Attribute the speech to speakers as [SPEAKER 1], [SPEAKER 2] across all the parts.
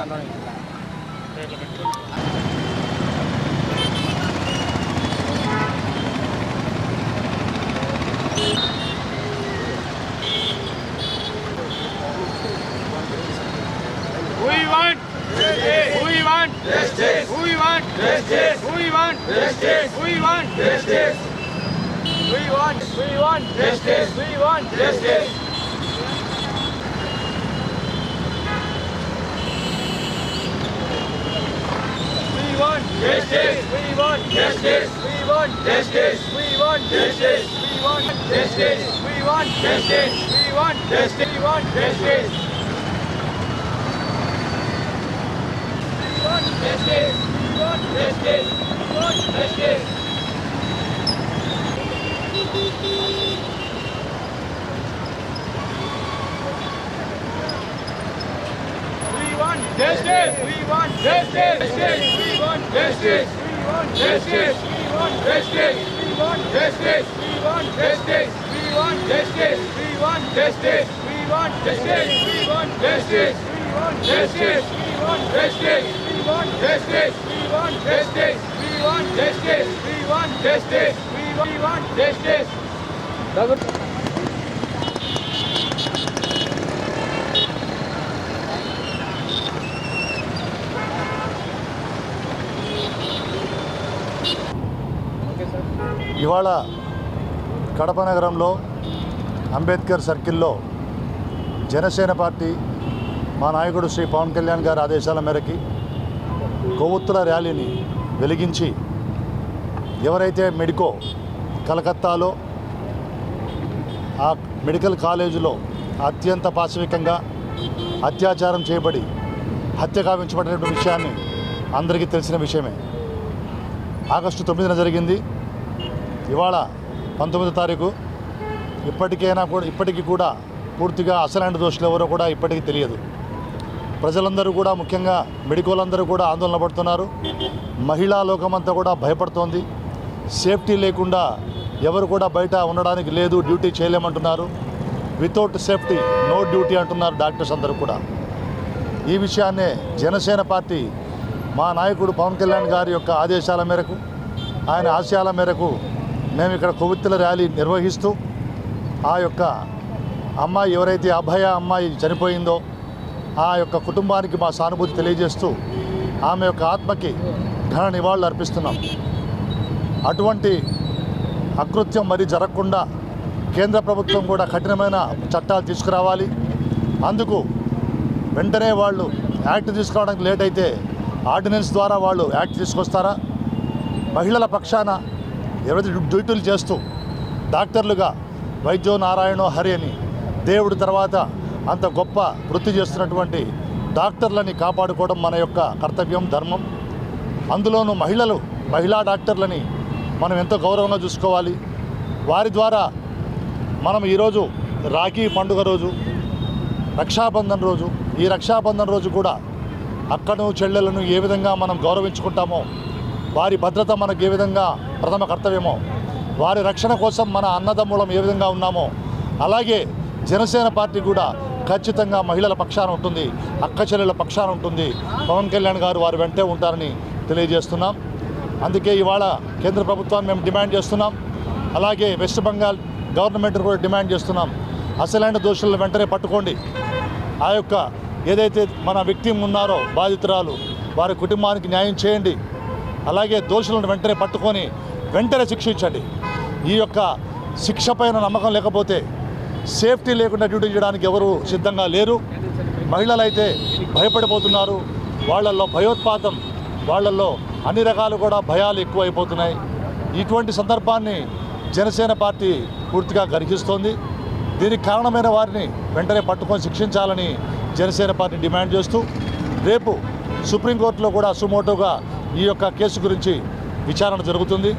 [SPEAKER 1] We want justice. We want justice. We want justice. We want justice. We want justice. We want justice. We want justice. We want justice. We want justice. We want justice. We want justice. We want justice. We want justice. We want justice. We want justice. Justice! We want justice! We want justice! We want justice! We want justice! We want justice! We want justice! We want justice! We want justice! We want justice! We want justice! We want justice! We want justice! We want justice! We want justice! We want justice! We want justice. We want justice. We want justice. We want justice. We want justice.
[SPEAKER 2] ఇవాళ కడప నగరంలో అంబేద్కర్ సర్కిల్లో Janasena party మా నాయకుడు శ్రీ పవన్ కళ్యాణ్ గారి ఆదేశాల మేరకు కొవ్వొత్తుల ర్యాలీని వెలిగించి ఎవరైతే మెడికో కలకత్తాలో ఆ మెడికల్ కాలేజీలో అత్యంత పాశవికంగా అత్యాచారం చేయబడి హత్య గావించబడిన విషయాన్ని అందరికీ తెలిసిన విషయమే. ఆగస్టు 9న జరిగింది. ఇవాళ 19వ తారీఖు. ఇప్పటికీ కూడా పూర్తిగా అసలైన దోషులు ఎవరో కూడా ఇప్పటికీ తెలియదు. ప్రజలందరూ కూడా ముఖ్యంగా మెడికోలందరూ కూడా ఆందోళన పడుతున్నారు. మహిళా లోకమంతా కూడా భయపడుతోంది. సేఫ్టీ లేకుండా ఎవరు కూడా బయట ఉండడానికి లేదు, డ్యూటీ చేయలేమంటున్నారు. వితౌట్ సేఫ్టీ నో డ్యూటీ అంటున్నారు డాక్టర్స్ అందరూ కూడా. ఈ విషయాన్నే జనసేన పార్టీ మా నాయకుడు పవన్ కళ్యాణ్ గారి యొక్క ఆదేశాల మేరకు, ఆయన ఆశయాల మేరకు మేము ఇక్కడ కొవ్వొత్తుల ర్యాలీ నిర్వహిస్తూ ఆ యొక్క అమ్మాయి ఎవరైతే అభయ అమ్మాయి చనిపోయిందో ఆ యొక్క కుటుంబానికి మా సానుభూతి తెలియజేస్తూ ఆమె యొక్క ఆత్మకి ఘన నివాళులు అర్పిస్తున్నాం. అటువంటి అకృత్యం మరి జరగకుండా కేంద్ర ప్రభుత్వం కూడా కఠినమైన చట్టాలు తీసుకురావాలి. అందుకు వెంటనే వాళ్ళు యాక్ట్ తీసుకురావడానికి లేట్ అయితే ఆర్డినెన్స్ ద్వారా వాళ్ళు యాక్ట్ తీసుకొస్తారా? మహిళల పక్షాన ఎవరైతే డ్యూటీలు చేస్తూ డాక్టర్లుగా వైద్యో నారాయణో హరి అని దేవుడి తర్వాత అంత గొప్ప వృత్తి చేస్తున్నటువంటి డాక్టర్లని కాపాడుకోవడం మన యొక్క కర్తవ్యం, ధర్మం. అందులోనూ మహిళా డాక్టర్లని మనం ఎంతో గౌరవంగా చూసుకోవాలి. వారి ద్వారా మనం ఈరోజు రాఖీ పండుగ రోజు, రక్షాబంధన్ రోజు, ఈ రక్షాబంధన్ రోజు కూడా అక్కను చెల్లెలను ఏ విధంగా మనం గౌరవించుకుంటామో, వారి భద్రత మనకు ఏ విధంగా ప్రథమ కర్తవ్యమో, వారి రక్షణ కోసం మన అన్నదమ్ములం ఏ విధంగా ఉన్నామో అలాగే జనసేన పార్టీ కూడా ఖచ్చితంగా మహిళల పక్షాన ఉంటుంది, అక్క చెల్లెల పక్షాన ఉంటుంది. పవన్ కళ్యాణ్ గారు వారి వెంటే ఉంటారని తెలియజేస్తున్నాం. అందుకే ఇవాళ కేంద్ర ప్రభుత్వాన్ని మేము డిమాండ్ చేస్తున్నాం. అలాగే వెస్ట్ బెంగాల్ గవర్నమెంట్ని కూడా డిమాండ్ చేస్తున్నాం. అసలైన దోషులను వెంటనే పట్టుకోండి. ఆ యొక్క ఏదైతే మన విక్టిమ్ ఉన్నారో బాధితురాలు, వారి కుటుంబానికి న్యాయం చేయండి. అలాగే దోషులను వెంటనే పట్టుకొని వెంటనే శిక్షించండి. ఈ యొక్క శిక్ష పైన నమ్మకం లేకపోతే సేఫ్టీ లేకుండా డ్యూటీ చేయడానికి ఎవరు సిద్ధంగా లేరు. మహిళలు అయితే భయపడిపోతున్నారు. వాళ్ళల్లో భయోత్పాతం, వాళ్ళల్లో అన్ని రకాలు కూడా భయాలు ఎక్కువైపోతున్నాయి. ఇటువంటి సందర్భాన్ని జనసేన పార్టీ పూర్తిగా గర్హిస్తోంది. దీనికి కారణమైన వారిని వెంటనే పట్టుకొని శిక్షించాలని జనసేన పార్టీ డిమాండ్ చేస్తూ రేపు సుప్రీంకోర్టులో కూడా సుమోటోగా ఈ యొక్క కేసు గురించి విచారణ జరుగుతుంది.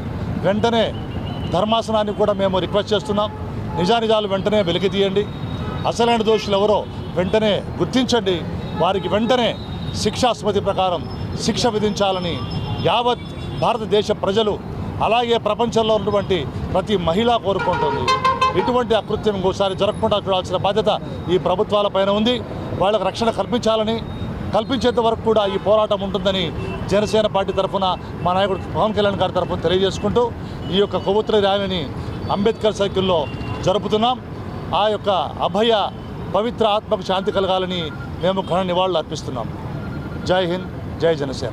[SPEAKER 2] వెంటనే ధర్మాసనాన్ని కూడా మేము రిక్వెస్ట్ చేస్తున్నాం. నిజానిజాలు వెంటనే వెలికి తీయండి. అసలైన దోషులు ఎవరో వెంటనే గుర్తించండి. వారికి వెంటనే శిక్షా స్మృతి ప్రకారం శిక్ష విధించాలని యావత్ భారతదేశ ప్రజలు అలాగే ప్రపంచంలో ఉన్నటువంటి ప్రతి మహిళ కోరుకుంటుంది. ఇటువంటి అకృత్యం ఇంకోసారి జరగకుండా చూడాల్సిన బాధ్యత ఈ ప్రభుత్వాలపైన ఉంది. వాళ్ళకు రక్షణ కల్పించాలని కల్పించేంత వరకు కూడా ఈ పోరాటం ఉంటుందని జనసేన పార్టీ తరఫున మా నాయకుడు పవన్ కళ్యాణ్ గారి తరఫున తెలియజేసుకుంటూ ఈ యొక్క కొవ్వొత్తుల ర్యాలీని అంబేద్కర్ సర్కిల్లో జరుపుతున్నాం. ఆ యొక్క అభయ పవిత్ర ఆత్మకు శాంతి కలగాలని మేము ఘన నివాళులు అర్పిస్తున్నాం. జై హింద్, జై జనసేన.